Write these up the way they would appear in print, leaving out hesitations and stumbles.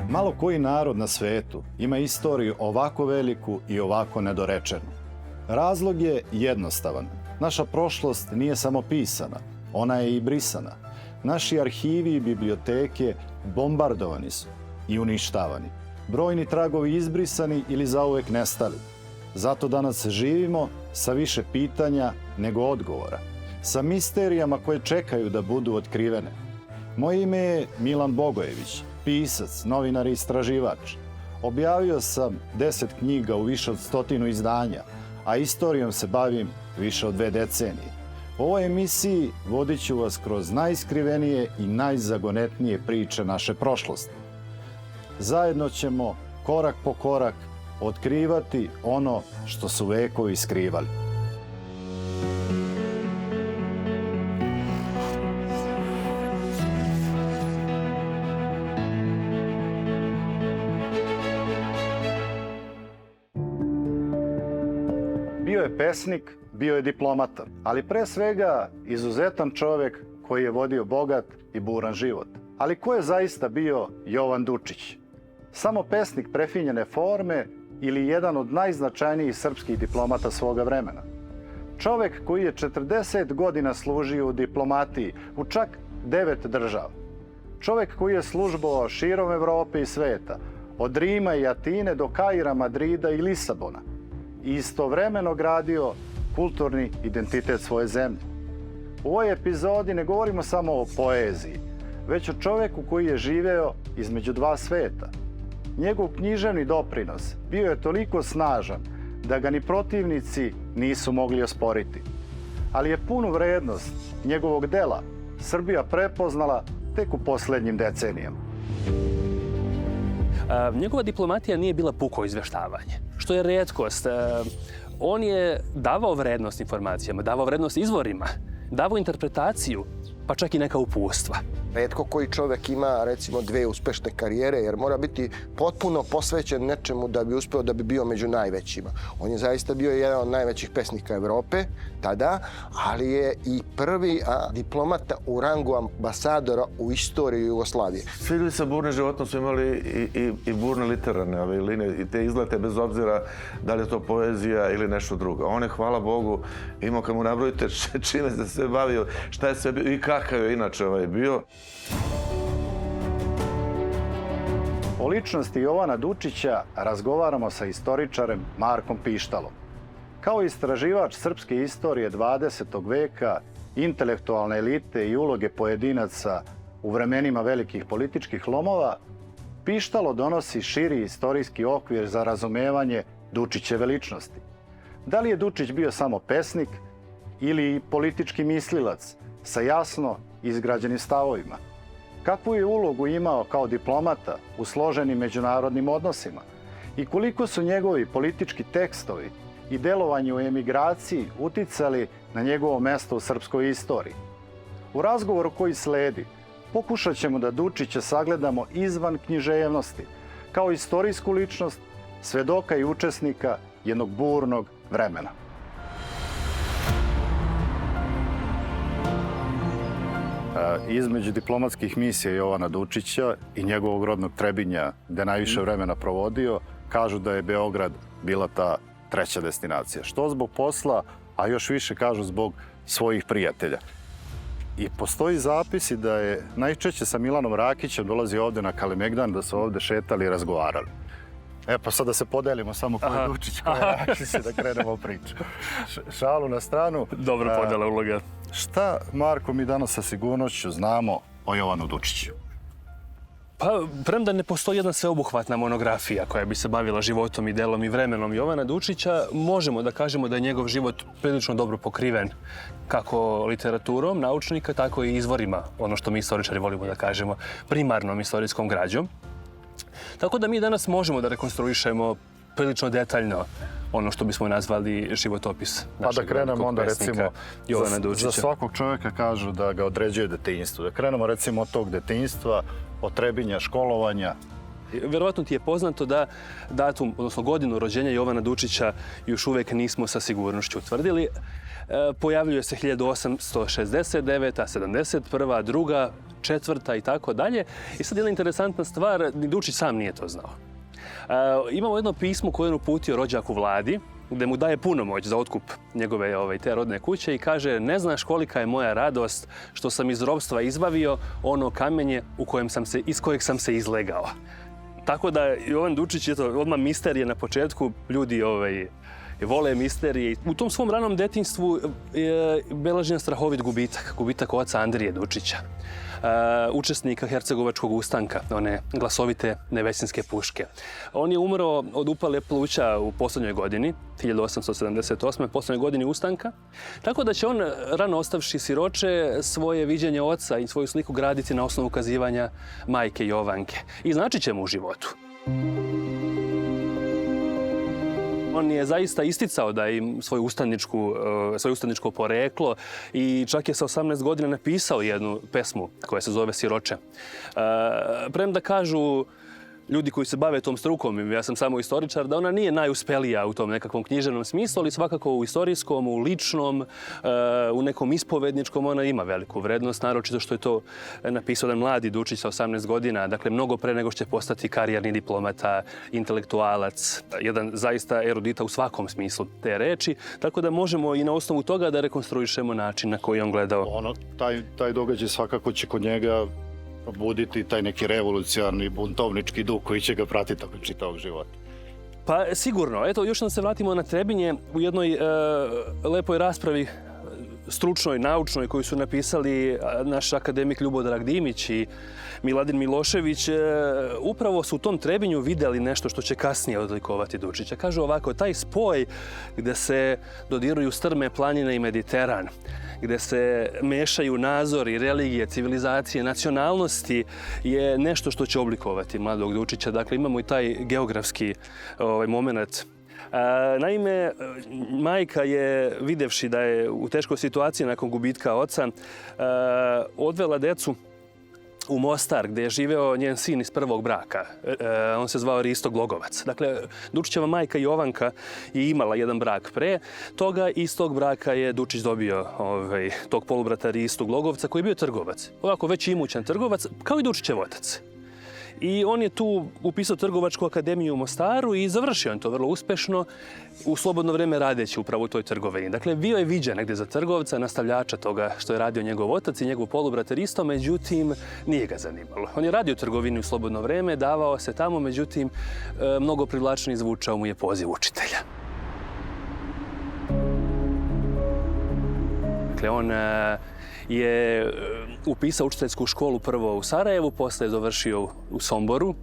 Malo koji narod na svetu ima istoriju ovako veliku i ovako nedorečenu. Razlog je jednostavan. Naša prošlost nije samo pisana, ona je i brisana. Naši arhivi i biblioteke bombardovani su i uništavani. Brojni tragovi izbrisani ili zauvek nestali. Zato danas živimo sa više pitanja nego odgovora. Sa misterijama koje čekaju da budu otkrivene. Moje ime je Milan Bogojević, pisac, novinar i istraživač. Objavio sam 10 knjiga u više od 100 izdanja, a istorijom se bavim više od 2 decenije. U ovoj emisiji vodit ću vas kroz najskrivenije i najzagonetnije priče naše prošlosti. Zajedno ćemo, korak po korak, otkrivati ono što su vekovi skrivali. Bio je pesnik, bio je diplomata, ali pre svega izuzetan čovjek koji je vodio bogat i buran život. Ali ko je zaista bio Jovan Dučić? Samo pesnik prefinjene forme ili jedan od najznačajnijih srpskih diplomata svoga vremena? Čovjek koji je 40 godina služio u diplomatiji u čak 9 država. Čovjek koji je službovao širom Evrope i sveta, od Rima i Atine do Kaira, Madrida i Lisabona. I istovremeno gradio kulturni identitet svoje zemlje. U ovoj epizodi ne govorimo samo o poeziji, već o čovjeku koji je živeo između 2 sveta. Njegov književni doprinos bio je toliko snažan da ga ni protivnici nisu mogli osporiti. Ali je punu vrednost njegovog dela Srbija prepoznala tek u posljednjim decenijama. Njegova diplomatija nije bila puko izveštavanje, što je retkost. On je davao vrednost informacijama, davao vrednost izvorima, davao interpretaciju, pa čak i neka uputstva. Retko koji čovjek ima, recimo, 2 uspešne karijere, jer mora biti potpuno posvećen nečemu da bi uspeo da bi bio među najvećima. On je zaista bio jedan od najvećih pesnika Evrope tada, ali je i prvi diplomata u rangu ambasadora u istoriji Jugoslavije. Svi ljudi sa burnim životom su imali i burne literarne linije i te izlete bez obzira da li je to poezija ili nešto drugo. On je, hvala Bogu, imao, kad mu nabrojite čime se sve bavio, šta je sve bio i kakav je inače bio. O ličnosti Jovana Dučića razgovaramo sa istoričarem Markom Pištalom. Kao istraživač srpske istorije 20. veka, intelektualne elite i uloge pojedinaca u vremenima velikih političkih lomova, Pištalo donosi širi istorijski okvir za razumevanje Dučićeve ličnosti. Da li je Dučić bio samo pesnik ili politički mislilac sa jasno izgrađenim stavovima? Kakvu je ulogu imao kao diplomata u složenim međunarodnim odnosima? I koliko su njegovi politički tekstovi i delovanje u emigraciji uticali na njegovo mesto u srpskoj istoriji? U razgovoru koji sledi pokušat ćemo da Dučića sagledamo izvan književnosti, kao istorijsku ličnost, svedoka i učesnika jednog burnog vremena. Između diplomatskih misija Jovana Dučića i njegovog rodnog Trebinja, gde najviše vremena provodio, kažu da je Beograd bila ta treća destinacija. Što zbog posla, a još više kažu zbog svojih prijatelja. I postoji zapisi da je najčešće sa Milanom Rakićem dolazio ovde na Kalemegdan, da su ovde šetali i razgovarali. Pa sad da se podelimo samo ko je Dučić, ko je Rakić, da krenemo priču. Šalu na stranu. Dobro podela uloga. Šta, Marko, mi danas sa sigurnošću znamo o Jovanu Dučiću? Pa, premda ne postoji jedna sveobuhvatna monografija koja bi se bavila životom i delom i vremenom Jovana Dučića, možemo da kažemo da je njegov život prilično dobro pokriven kako literaturom naučnika, tako i izvorima, ono što mi istoričari volimo da kažemo, primarnom istorijskom građom. Tako da mi danas možemo da rekonstruišemo prilično detaljno ono što bismo nazvali životopis našeg velikog pesnika Jovana Dučića. Za svakog čovjeka kažu da ga određuje detinjstvo. Da krenemo recimo od tog detinjstva, od Trebinja, školovanja. Vjerovatno ti je poznato da datum, odnosno godinu rođenja Jovana Dučića još uvijek nismo sa sigurnošću utvrdili. Pojavljuje se 1869, 71, druga, četvrta i tako dalje. I sad jedna interesantna stvar, ni Dučić sam nije to znao. Imamo jedno pismo koje je uputio rođaku Vladi, gdje mu daje punomoć za otkup njegove te rodne kuće i kaže: ne znaš kolika je moja radost što sam iz ropstva izbavio ono kamenje iz kojeg sam se izlegao. Tako da Jovan Dučić je to odmah misterije na početku, ljudi vole misterije. U tom svom ranom detinjstvu je beležen strahovit gubitak oca Andrije Dučića, učesnika Hercegovačkog ustanka, one glasovite nevesinske puške. On je umro od upale pluća u posljednjoj godini, 1878. posljednjoj godini ustanka, tako da će on, rano ostavši siroče, svoje viđenje oca i svoju sliku graditi na osnovu ukazivanja majke Jovanke. I značit će mu u životu. On je zaista isticao da im svoje ustaničko poreklo i čak je sa 18 godina napisao jednu pesmu koja se zove Siroče. Premda kažu ljudi koji se bave tom strukom, ja sam samo istoričar, da ona nije najuspelija u tom nekakvom književnom smislu, ali svakako u istorijskom, u ličnom, u nekom ispovedničkom ona ima veliku vrednost, naročito što je to napisao jedan mladi Dučić sa 18 godina, dakle mnogo pre nego što će postati karijerni diplomata, intelektualac, jedan zaista erudita u svakom smislu te reči, tako da možemo i na osnovu toga da rekonstruišemo način na koji on gledao. Taj događaj svakako će kod njega buditi taj neki revolucionarni buntovnički duh koji će ga pratiti tokom čitavog života. Pa sigurno. Eto, još da se vratimo na Trebinje u jednoj lepoj raspravi stručnoj, naučnoj, koju su napisali naš akademik Ljubodrag Dimić i Miladin Milošević, upravo su u tom Trebinju vidjeli nešto što će kasnije odlikovati Dučića. Kažu ovako, taj spoj gdje se dodiruju strme planine i Mediteran, gdje se mešaju nazori, religije, civilizacije, nacionalnosti, je nešto što će oblikovati mladog Dučića. Dakle, imamo i taj geografski moment. Naime, majka je, vidjevši da je u teškoj situaciji nakon gubitka oca, odvela decu u Mostar, gdje je živeo njen sin iz prvog braka. On se zvao Risto Glogovac. Dakle, Dučićeva majka Jovanka je imala jedan brak pre toga i iz tog braka je Dučić dobio tog polubrata Ristu Glogovca koji je bio trgovac. Ovako već imućan trgovac, kao i Dučićev otac. I on je tu upisao Trgovačku akademiju u Mostaru i završio on to vrlo uspešno u slobodno vrijeme radeći upravo u toj trgovini. Dakle, bio je viđen negdje za trgovca, nastavljača toga što je radio njegov otac i njegov polubrat Risto, međutim, nije ga zanimalo. On je radio u trgovini u slobodno vrijeme, davao se tamo, međutim, mnogo privlačniji zvučao mu je poziv učitelja. Dakle, on je upisao učiteljsku školu prvo u Sarajevu, poslije je završio u Somboru.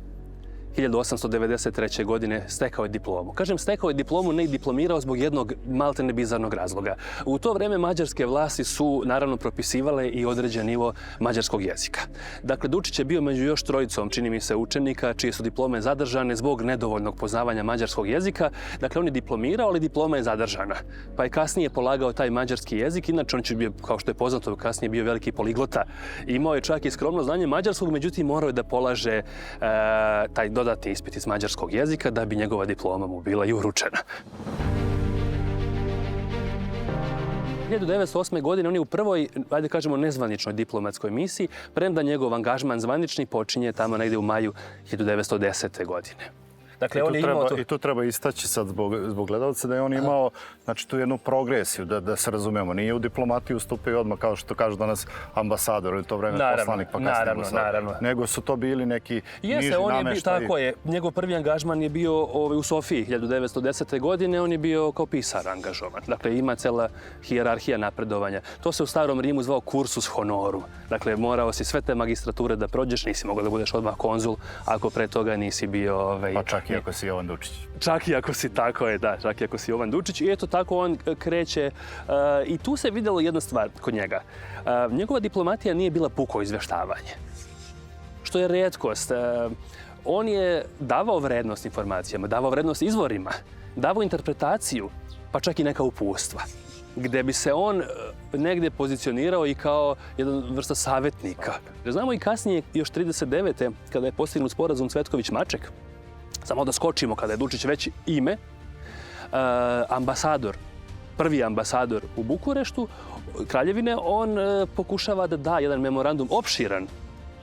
1893. godine stekao je diplomu. Kažem stekao je diplomu, ne i diplomirao zbog jednog maltene bizarnog razloga. U to vrijeme mađarske vlasti su naravno propisivale i određen nivo mađarskog jezika. Dakle, Dučić je bio među još trojicom, čini mi se, učenika čije su diplome zadržane zbog nedovoljnog poznavanja mađarskog jezika. Dakle, on je diplomirao, ali diploma je zadržana. Pa je kasnije polagao taj mađarski jezik. Inače, on će bio, kao što je poznato, kasnije bio veliki poliglota. Imao je čak i skromno znanje mađarskog, međutim, morao je da polaže taj dodatni ispit iz mađarskog jezika da bi njegova diploma mu bila i uručena. 1908. godine on je u prvoj, ajde kažemo, nezvaničnoj diplomatskoj misiji, premda njegov angažman zvanični počinje tamo negdje u maju 1910. godine. Dakle, I tu treba istaći sad zbog gledalca da je on imao tu jednu progresiju, da se razumemo. Nije u diplomatiju ustupio odmah kao što kažu danas ambasador ili to vreme poslanik pa kasnije ambasador. Nego su to bili neki niži nameštaji. Tako je. Njegov prvi angažman je bio u Sofiji 1910. godine. On je bio kao pisar angažovan. Dakle, ima cela hijerarhija napredovanja. To se u starom Rimu zvao cursus honorum. Dakle, morao si sve te magistrature da prođeš, nisi mogao da budeš odmah konzul ako pre toga nisi bio... Pa čak i ako si Jovan Dučić. Čak i ako si, tako je, da, čak i ako si Jovan Dučić. I eto tako on kreće. I tu se vidjelo jedna stvar kod njega. Njegova diplomatija nije bila puko izvještavanje, što je retkost. On je davao vrednost informacijama, davao vrednost izvorima, davao interpretaciju, pa čak i neka uputstva, gdje bi se on negdje pozicionirao i kao jedan vrsta savjetnika. Znamo i kasnije, još 39. kada je postignut sporazum Cvetković-Maček, samo da skočimo kada je Dučić već ime, ambasador, prvi ambasador u Bukureštu, Kraljevine, on pokušava da da jedan memorandum opširan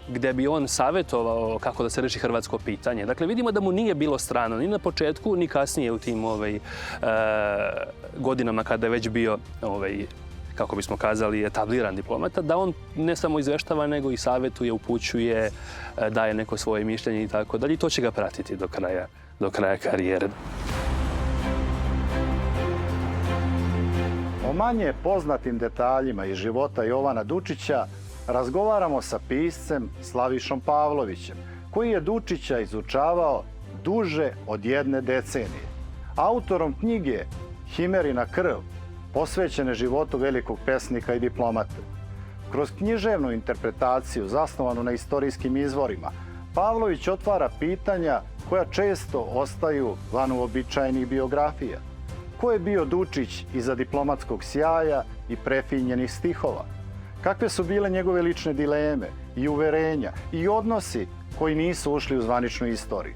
gdje bi on savjetovao kako da se reši hrvatsko pitanje. Dakle, vidimo da mu nije bilo strano ni na početku, ni kasnije u tim godinama kada je već bio, kako bismo kazali, etabliran diplomata, da on ne samo izveštava, nego i savjetuje, upućuje, daje neko svoje mišljenje i tako dalje. I to će ga pratiti do kraja karijere. O manje poznatim detaljima iz života Jovana Dučića razgovaramo sa piscem Slavišom Pavlovićem, koji je Dučića izučavao duže od 1 decenije. Autorom knjige Himerina krv, posvećene životu velikog pesnika i diplomate. Kroz književnu interpretaciju zasnovanu na istorijskim izvorima, Pavlović otvara pitanja koja često ostaju van uobičajenih biografija. Ko je bio Dučić iza diplomatskog sjaja i prefinjenih stihova? Kakve su bile njegove lične dileme i uverenja i odnosi koji nisu ušli u zvaničnu istoriju?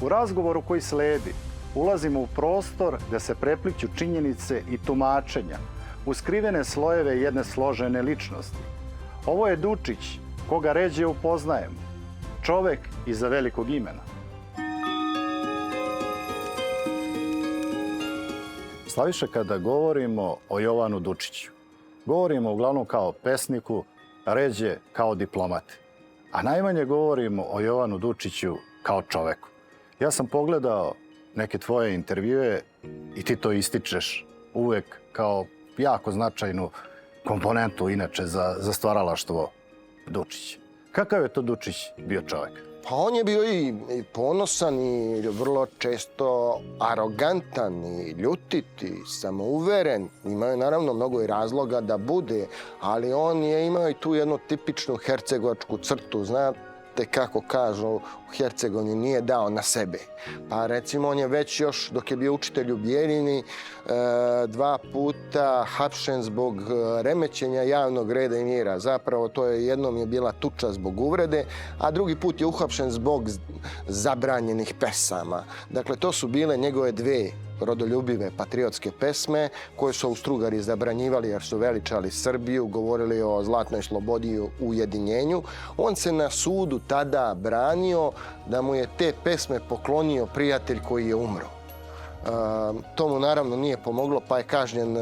U razgovoru koji sledi ulazimo u prostor gde se prepliću činjenice i tumačenja u skrivene slojeve jedne složene ličnosti. Ovo je Dučić koga ređe upoznajemo, čovek iza velikog imena. Slaviša, kada govorimo o Jovanu Dučiću, govorimo uglavnom kao pesniku, ređe kao diplomati. A najmanje govorimo o Jovanu Dučiću kao čoveku. Ja sam pogledao neke tvoje intervjue i ti to ističeš uvek kao jako značajnu komponentu inače za stvaralaštvo Dučića. Kakav je to Dučić bio čovek? Pa on je bio i ponosan i vrlo često arogantan i ljutit i samouveren. Imao je naravno mnogo i razloga da bude, ali on je imao i tu jednu tipičnu hercegovačku crtu. Znate kako kažu, u Hercegovini nije dao na sebe. Pa recimo on je već još dok je bio učitelj u Bijeljini 2 puta hapšen zbog remećenja javnog reda i mira. Zapravo to je jednom je bila tuča zbog uvrede, a drugi put je uhapšen zbog zabranjenih pesama. Dakle, to su bile njegove 2 rodoljubive patriotske pesme koje su Austrugari zabranjivali jer su veličali Srbiju, govorili o zlatnoj slobodi i ujedinjenju. On se na sudu tada branio da mu je te pesme poklonio prijatelj koji je umro. To mu naravno nije pomoglo, pa je kažnjen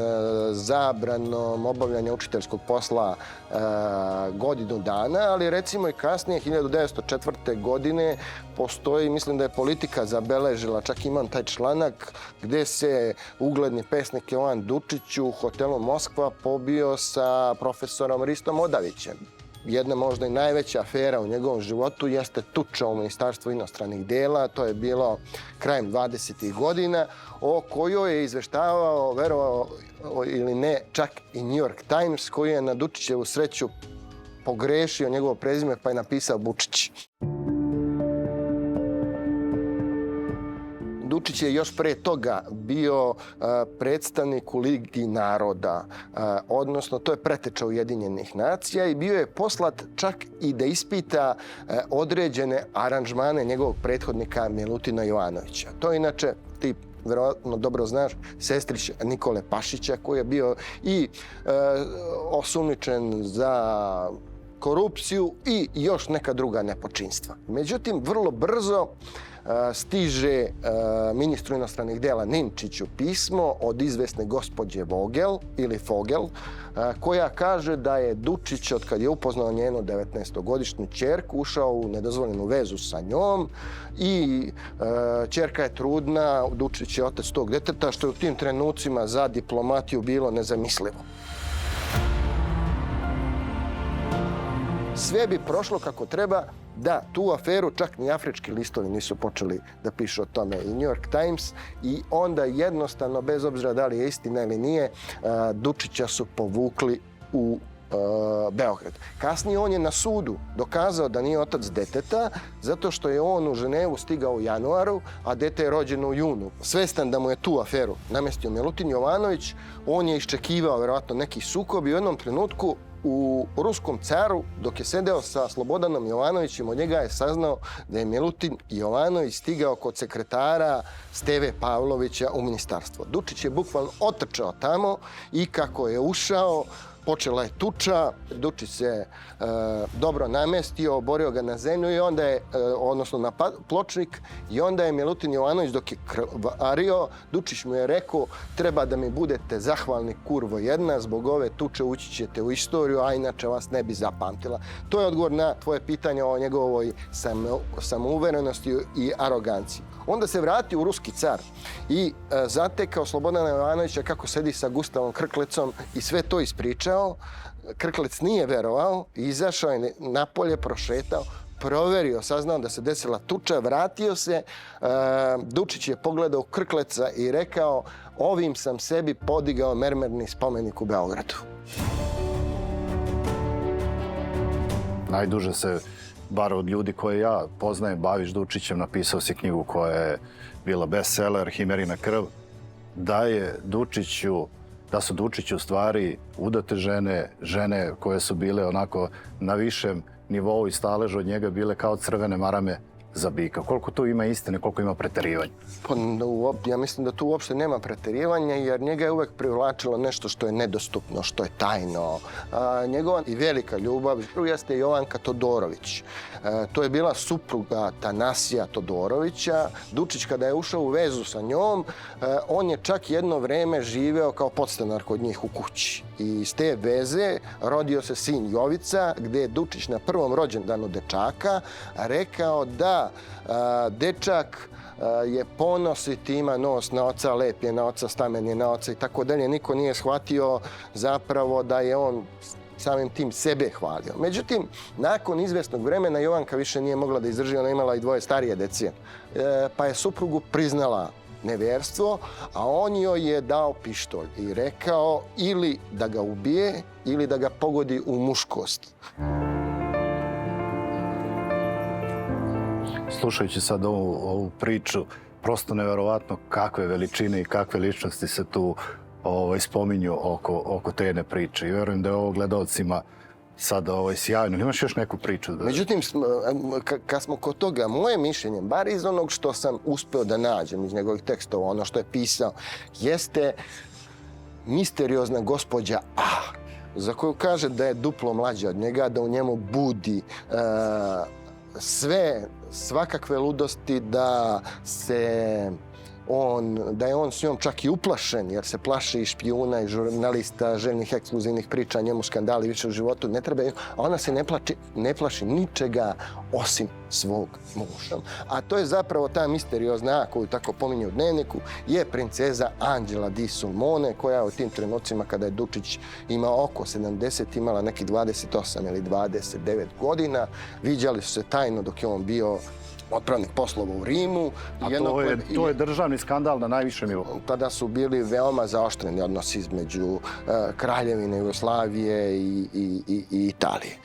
zabranom obavljanja učiteljskog posla godinu dana, ali recimo i kasnije, 1904. godine, postoji, mislim da je Politika zabeležila, čak imam taj članak, gde se ugledni pesnik Jovan Dučić u hotelu Moskva pobio sa profesorom Ristom Odavićem. Jedna možda i najveća afera u njegovom životu jeste tuča u Ministarstvu inostranih dela. To je bilo krajem 20. godina, o kojoj je izveštavao, verovao ili ne, čak i New York Times, koji je na Dučićevu sreću pogrešio njegovo prezime pa je napisao Bučić. Dučić je još pre toga bio predstavnik u Ligi naroda, odnosno to je preteča Ujedinjenih nacija i bio je poslat čak i da ispita određene aranžmane njegovog prethodnika Milutina Jovanovića. To je inače, ti verovatno dobro znaš, sestrić Nikole Pašića koji je bio i osumnjičen za korupciju i još neka druga nepočinstva. Međutim, vrlo brzo stiže ministru inostranih dela Ninčiću pismo od izvesne gospođe Vogel ili Fogel, koja kaže da je Dučić, od kad je upoznao njenu 19-godišnju ćerku, ušao u nedozvoljenu vezu sa njom i ćerka je trudna, Dučić je otac tog deteta, što je u tim trenucima za diplomatiju bilo nezamislivo. Sve bi prošlo kako treba da tu aferu čak ni afrički listovi nisu počeli da pišu o tome i New York Times i onda jednostavno, bez obzira da li je istina ili nije, Dučića su povukli u Beograd. Kasnije on je na sudu dokazao da nije otac deteta zato što je on u Ženevu stigao u januaru, a dete je rođeno u junu. Svestan da mu je tu aferu namestio Milutin Jovanović, on je iščekivao verovatno neki sukob i u jednom trenutku u Ruskom caru, dok je sedeo sa Slobodanom Jovanovićem, od njega je saznao da je Milutin Jovanović stigao kod sekretara Steve Pavlovića u ministarstvo. Dučić je bukvalno otrčao tamo i kako je ušao, počela je tuča, Dučić se dobro namestio, oborio ga na zemlju i onda je, odnosno na pločnik, i onda je Milutin Jovanović dok je krvario, Dučić mu je rekao treba da mi budete zahvalni kurvo jedna, zbog ove tuče ući ćete u istoriju, a inače vas ne bi zapamtila. To je odgovor na tvoje pitanje o njegovoj samouverenosti i aroganciji. Onda se vratio u Ruski car i zatekao Slobodana Jovanovića kako sedi sa Gustavom Krklecom i sve to ispričao. Krklec nije verovao, izašao je napolje, prošetao, proverio, saznao da se desila tuča, vratio se. Dučić je pogledao Krkleca i rekao ovim sam sebi podigao mermerni spomenik u Beogradu. Najduže se, bar od ljudi koje ja poznajem, baviš Dučićem, napisao si knjigu koja je bila bestseller, Himerina krv, da su Dučiću u stvari udate žene koje su bile onako na višem nivou i staležu od njega bile kao crvene marame za bika. Koliko tu ima istine, koliko ima preterivanja? Pa, ja mislim da tu uopšte nema preterivanja jer njega je uvek privlačilo nešto što je nedostupno, što je tajno. Njegova i velika ljubav jeste Jovanka Todorović. To je bila supruga Tanasija Todorovića. Dučić kada je ušao u vezu sa njom, on je čak jedno vreme živeo kao podstanar kod njih u kući. I iz te veze rodio se sin Jovica, gde je Dučić na prvom rođendanu dečaka rekao da dečak je ponosit, ima nos na oca, lep je na oca, stamen je na oca i tako dalje. Niko nije shvatio zapravo da je on samim tim sebe hvalio. Međutim, nakon izvesnog vremena Jovanka više nije mogla da izdrži, ona imala i dvoje starije dece. Pa je suprugu priznala nevjerstvo, a on joj je dao pištolj i rekao ili da ga ubije ili da ga pogodi u muškost. Slušajući sad ovu priču, prosto neverovatno kakve veličine i kakve ličnosti se tu spominju oko te jedne priče. I verujem da je ovo gledalcima sad sjajno. Imaš još neku priču? Međutim, kad smo kod toga, moje mišljenje, bar iz onog što sam uspeo da nađem iz njegovih tekstova, ono što je pisao, jeste misteriozna gospođa A, za koju kaže da je duplo mlađa od njega, da u njemu budi svakakve ludosti, da je on s njom čak i uplašen, jer se plaši i špijuna i žurnalista, željnih ekskluzivnih priča, njemu skandali više u životu ne trebaju, a ona se ne plaši ničega osim svog muža. A to je zapravo ta misteriozna, koju tako pominje u dnevniku, je princeza Anđela di Sulmone, koja u tim trenucima kada je Dučić imao oko 70, imala neki 28 ili 29 godina. Viđali su se tajno dok je on bio otpravnik poslova u Rimu. A to je državni skandal na najvišem nivou. Tada su bili veoma zaoštreni odnosi između Kraljevine Jugoslavije i Italije.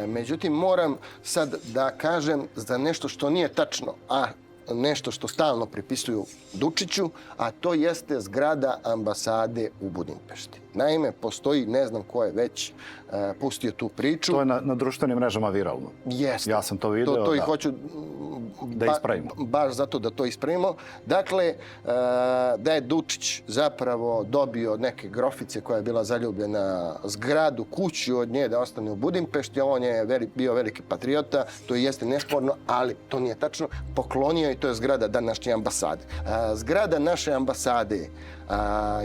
Međutim, moram sad da kažem za nešto što nije tačno, a nešto što stalno pripisuju Dučiću, a to jeste zgrada ambasade u Budimpešti. Naime, postoji, ne znam ko je već pustio tu priču. To je na društvenim mrežama viralno. Jeste. Ja sam to video. To i hoću da ispravimo. Baš zato da to ispravimo. Dakle, da je Dučić zapravo dobio neke grofice koja je bila zaljubljena zgradu, kuću od nje da ostane u Budimpešti. On je bio veliki patriota, to jeste nesporno, ali to nije tačno. Poklonio i to je zgrada današnje ambasade. Zgrada naše ambasade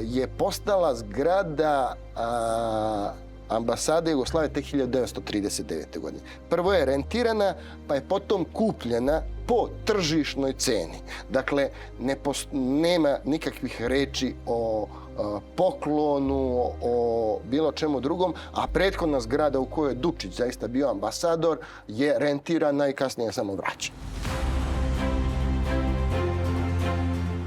je postala zgrada ambasade Jugoslavije tek 1939. godine. Prvo je rentirana, pa je potom kupljena po tržišnoj ceni. Dakle, nema nikakvih reči o poklonu, o bilo čemu drugom, a prethodna zgrada u kojoj je Dučić zaista bio ambasador je rentirana i kasnije samo vraćena.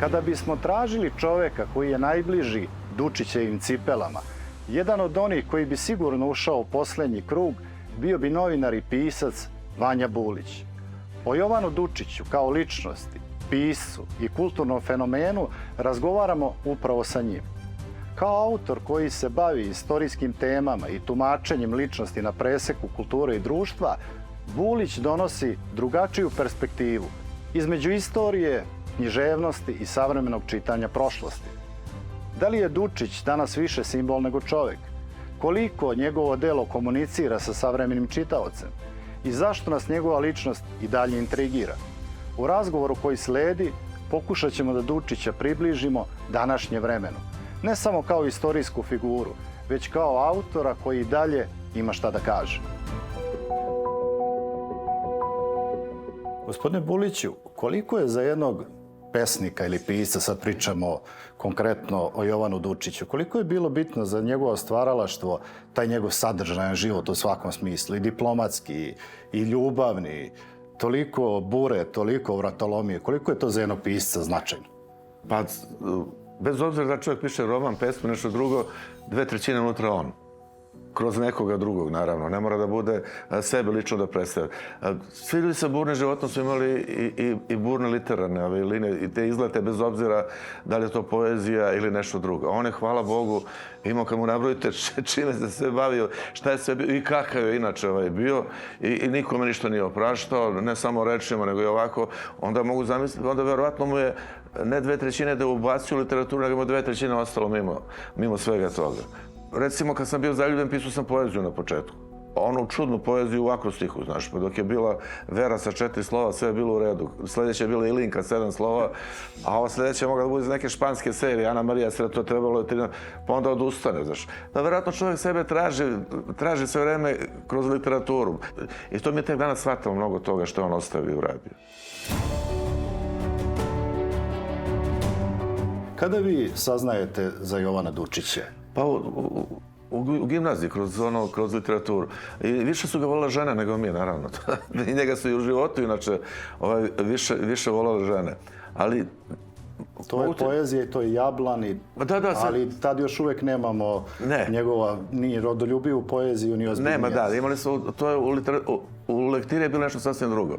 Kada bismo tražili čoveka koji je najbliži Dučićevim cipelama, jedan od onih koji bi sigurno ušao u posljednji krug bio bi novinar i pisac Vanja Bulić. O Jovanu Dučiću kao ličnosti, piscu i kulturnom fenomenu razgovaramo upravo sa njim. Kao autor koji se bavi istorijskim temama i tumačenjem ličnosti na preseku kulture i društva, Bulić donosi drugačiju perspektivu između istorije, književnosti i savremenog čitanja prošlosti. Da li je Dučić danas više simbol nego čovjek? Koliko njegovo delo komunicira sa savremenim čitaocem? I zašto nas njegova ličnost i dalje intrigira? U razgovoru koji sledi pokušat ćemo da Dučića približimo današnje vremenu. Ne samo kao istorijsku figuru, već kao autora koji i dalje ima šta da kaže. Gospodine Buliću, koliko je za jednog pesnika ili pisca, sad pričamo konkretno o Jovanu Dučiću, koliko je bilo bitno za njegovo stvaralaštvo, taj njegov sadržajan život u svakom smislu, i diplomatski, i ljubavni, toliko bure, toliko vratolomije, koliko je to za jednog pisca značajno? Pa, bez obzira da čovjek piše roman, pesmu, nešto drugo, 2/3 unutra on. Kroz nekoga drugog, naravno. Ne mora da bude sebe lično da predstavlja. Svi ljudi sa burnim životom su imali i burne literarne linije i te izlete bez obzira da li je to poezija ili nešto drugo. On je, hvala Bogu, imao kad mu nabrojite čime se sve bavio, šta je sve bio i kakav je inače bio i nikome ništa nije opraštao, ne samo rečima, nego i ovako. Onda mogu zamisliti, onda verovatno mu je ne 2/3 da ubacio literaturu, nego mu 2/3 ostalo mimo svega toga. Recimo, kad sam bio zaljubljen, pisao sam poeziju na početku. Onu čudnu poeziju u akrostihu, znaš, pa dok je bila Vera sa 4 slova, sve je bilo u redu. Sljedeća je bila Ilinka, 7 slova, a ova sljedeća je mogla da bude iz neke španske serije, Ana Marija, sve to trebalo, pa onda odustane, znaš. Da, verovatno čovjek sebe traži sve vreme kroz literaturu. I to mi je tek danas shvatilo mnogo toga što je on ostavio i uradio. Kada vi saznajete za Jovana Dučića? Pa u gimnaziji, kroz literaturu. I više su ga volele žene nego mi, naravno. I njega su i u životu, inače, više volele žene. Ali... To je poezija i to je Jablan, ali tad još uvijek nemamo njegova ni rodoljubivu poeziju, ni ozbiljniju. Nema, da, imali smo, to je u lektiri je bilo nešto sasvim drugo.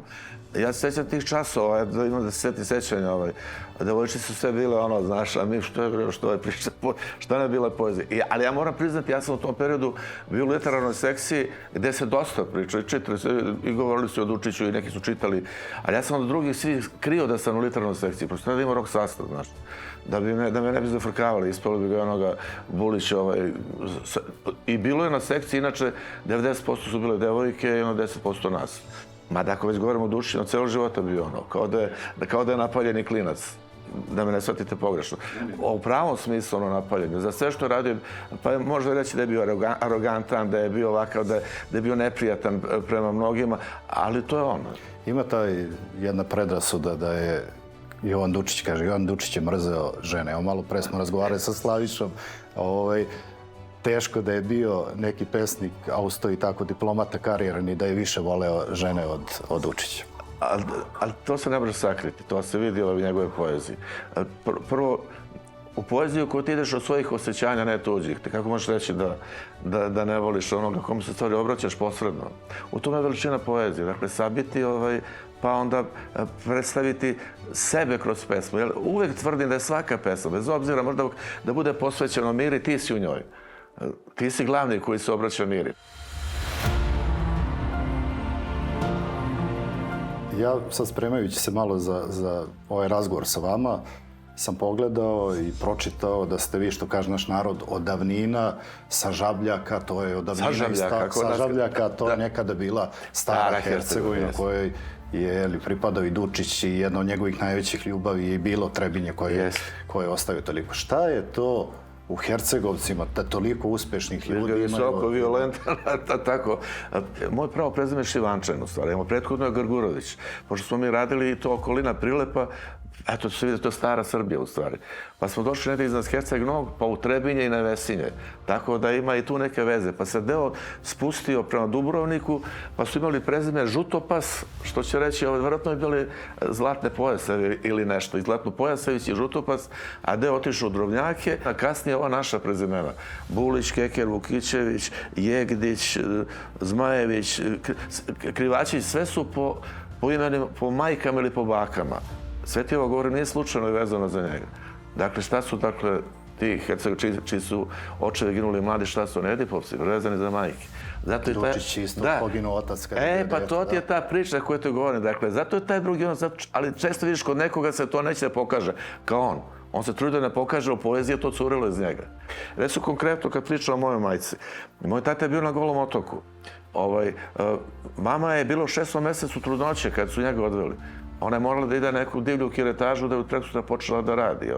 Ja se sjećam tih časova, imam da se sjeti sećanja, devojčice su sve bile ono, znaš, a mi što je priča, šta ne bila poezija. Ali ja moram priznati, ja sam u tom periodu bio u literarnoj sekciji gdje se dosta pričao i čitali se, i govorili su o Dučiću i neki su čitali, ali ja sam od drugih svi krio da sam u literarnoj sekciji, prosto ne da ima rok sastav, znaš, da me ne bi zafrkavali, ispalo bi ga onoga Bulića. I bilo je na sekciji, inače, 90% su bile devojke i 10% nas. Mada ako već govorimo o Dučiću, cijelo života bio ono, kao da je napaljeni klinac. Da me ne shvatite pogrešno. U pravom smislu ono napaljenje. Za sve što je radio, pa možda reći da je bio arogantan, da je bio ovakav, da je bio neprijatan prema mnogima, ali to je ono. Ima taj jedna predrasuda da je Jovan Dučić, kaže, Jovan Dučić je mrzeo žene. Evo, malo pre smo razgovarali sa Slavišom. Teško da je bio neki pesnik, a uz to i tako diplomata karijeran i da je više voleo žene od Dučića. Ali to se ne može sakriti, to se vidi u njegove poeziji. Prvo, u poeziju koju ti ideš od svojih osjećanja, ne tuđih. Te kako možeš reći da ne voliš onoga kome se stvari obraćaš posredno? U tome je veličina poezije. Dakle, sabiti, pa onda predstaviti sebe kroz pesmu. Uvijek tvrdim da je svaka pesma, bez obzira možda da bude posvećeno Miri, ti si u njoj. Ti si glavni koji se obraća Miri. Ja sad spremajući se malo za ovaj razgovor sa vama, sam pogledao i pročitao da ste vi, što kaže naš narod, od davnina sa Žabljaka, to je od davnina sa Žabljaka, to je nekada bila stara Hercegovina kojoj je pripadao i Dučić i jedna od njegovih najvećih ljubavi je bilo Trebinje koje je ostavio toliko. Šta je to u Hercegovcima, toliko uspešnih ljudi imaju? Visoko, violentan, tako. Moj pravo prezime je Šivančan, u stvari. Prethodno je Grgurović. Pošto smo mi radili i to okolina Prilepa, Eto, se vidi, to je stara Srbija u stvari. Pa smo došli negdje iznad Herceg Novog, pa u Trebinje i na Vesinje. Tako da ima i tu neke veze. Pa se deo spustio prema Dubrovniku, pa su imali prezime Žutopas, što će reći, vjerojatno je bili Zlatne Pojasevi ili nešto. I Zlatno Pojasević i Žutopas, a deo otišao u Drobnjake, a kasnije ova naša prezimena. Bulić, Keker, Vukićević, Jegdić, Zmajević, Krivačić, sve su po imenima, po majkama ili po bakama. Sve ti ovo govorim, nije slučajno vezano za njega. Dakle, šta su, dakle, ti čiji su očevi ginuli mladi, šta su Edipovci, vezani za majke. Dučić isto poginuo otac. Pa to ti je ta priča koju ti govorim. Dakle, zato je taj drugi on, ali često vidiš kod nekoga se to neće da pokaže kao on. On se trudi da ne pokaže u poeziji, to curilo iz njega. Recimo konkretno kad pričam o mojoj majci. Moj tata je bio na Golom otoku. Mama je bilo u 6. mjesecu trudnoće kad su njega odveli. Ona je morala da ide na neku divlju kiretažu da je u prekosutra počela da radi.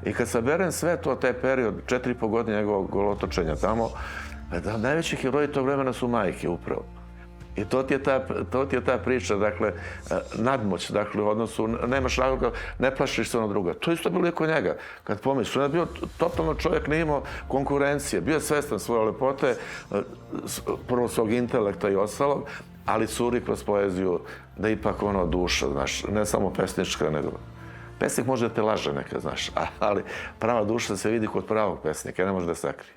I kad saberem sve to, taj period, 4,5 godine njegovog golotočenja tamo, najveći heroji tog vremena su majke upravo. I to ti je ta priča, dakle, nadmoć, dakle, u odnosu, nemaš razloga, ne plašiš se ono druga. To isto bilo i kod njega. Kad pomisliš, on je bio totalno čovjek, nije imao konkurencije, bio je svestan svoje lepote, prvo svog intelekta i ostalog, ali curi kroz poeziju da ipak ono duša, znaš, ne samo pesnička, nego... Pesnik može da te laže neka, znaš, ali prava duša se vidi kod pravog pesnika, ne može da sakrije.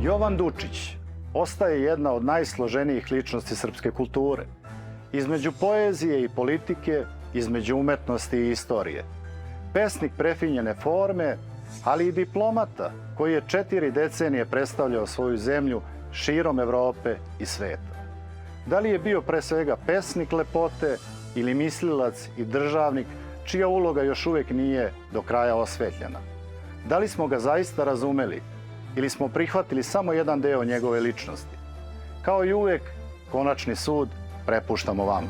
Jovan Dučić ostaje jedna od najsloženijih ličnosti srpske kulture. Između poezije i politike, između umetnosti i istorije. Pesnik prefinjene forme, ali i diplomata koji je 4 decenije predstavljao svoju zemlju širom Evrope i sveta. Da li je bio pre svega pesnik lepote ili mislilac i državnik čija uloga još uvijek nije do kraja osvetljena? Da li smo ga zaista razumeli ili smo prihvatili samo jedan deo njegove ličnosti? Kao i uvijek, konačni sud prepuštamo vama.